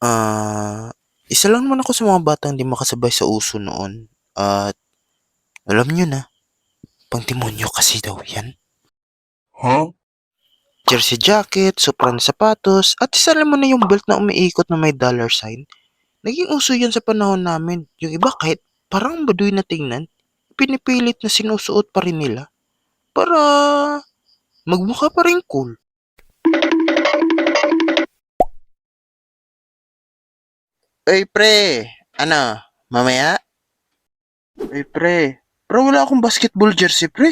Ah, Isa lang naman ako sa mga batang di makasabay sa uso noon at alam niyo na, pangdemonyo kasi daw 'yan. Huh? Jersey jacket, soprano sapatos, at isa mo na yung belt na umiikot na may dollar sign. Naging uso 'yan sa panahon namin. Yung iba kahit parang baduy na tingnan, pinipilit na sinusuot pa rin nila para magmukha pa rin cool. Oy pre, ano, mamaya? Ay pre wala akong basketball jersey pre.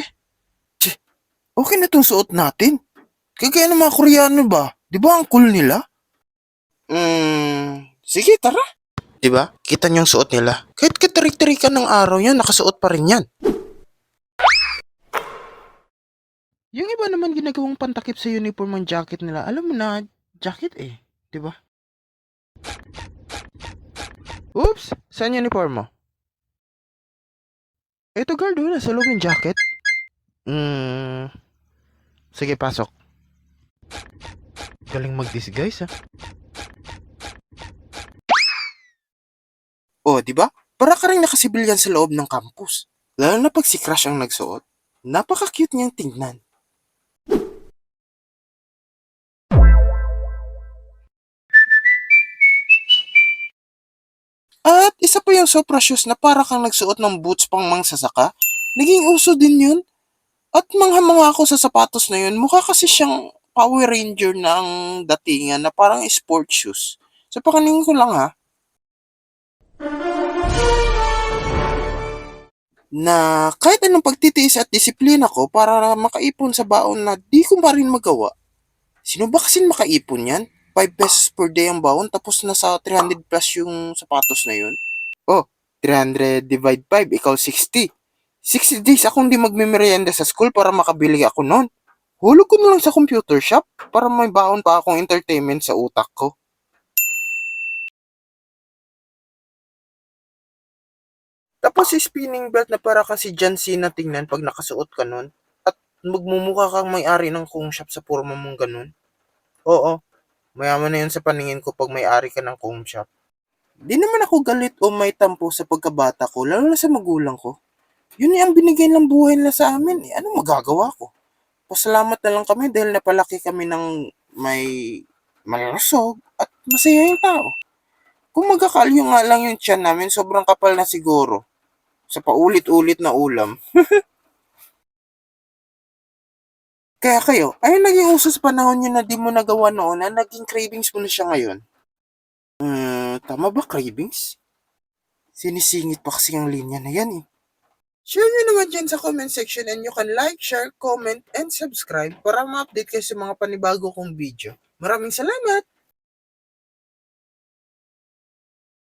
Tsi, okay na tong suot natin. Kagaya ng mga Koreano ba? Di ba ang cool nila? Sige tara. Di ba? Kita niyo yung suot nila. Kahit katarik-tarikan ng araw yan, nakasuot pa rin yan. Yung iba naman ginagawang pantakip sa uniform ang jacket nila. Alam mo na, jacket eh. Di ba? Oops! Saan yung uniform mo? Ito guard, nasa loob yung jacket. Sige pasok. Galing mag-disguise ah. Oh, di ba? Para ka rin nakasibilyan sa loob ng campus. Lalo na pag si Crush ang nagsuot. Napaka-cute niyang tingnan. At isa pa yung Supra shoes na para kang nagsuot ng boots pang mangsasaka. Naging uso din yun. At mangha-mangha ako sa sapatos na yun. Mukha kasi siyang Power Ranger na ang datingan na parang sport shoes. Sa pakaningin ko lang ha. Na kahit anong pagtitiis at disiplina ko para makaipon sa baon na di ko pa rin magawa. Sino ba kasi makaipon yan? 5 pesos per day ang baon tapos nasa 300 plus yung sapatos na yun. Oh, 300 divide 5 ikaw 60. 60 days akong di magmemeryenda sa school para makabili ako noon. Hulog ko na lang sa computer shop para may baon pa akong entertainment sa utak ko. Tapos si spinning belt na para kasi John Cena tingnan pag nakasuot ka nun. At magmumukha kang may-ari ng kung shop sa forma mong ganun. Oo, mayaman na yun sa paningin ko pag may-ari ka ng kung shop. Di naman ako galit o may tampo sa pagkabata ko, lalo na sa magulang ko. Yun ang binigay ng buhay nila sa amin. Anong magagawa ko? Pasalamat na lang kami dahil napalaki kami ng may malusog at masaya yung tao. Kung magkakalyo nga lang yung tiyan namin, sobrang kapal na siguro sa paulit-ulit na ulam. Kaya kayo, ay naging uso sa panahon nyo na di mo nagawa noon na naging cravings mo na siya ngayon? Tama ba cravings? Sinisingit pa kasi ang linya na yan eh. Share nyo naman dyan sa comment section and you can like, share, comment, and subscribe para ma-update kayo sa mga panibago kong video. Maraming salamat!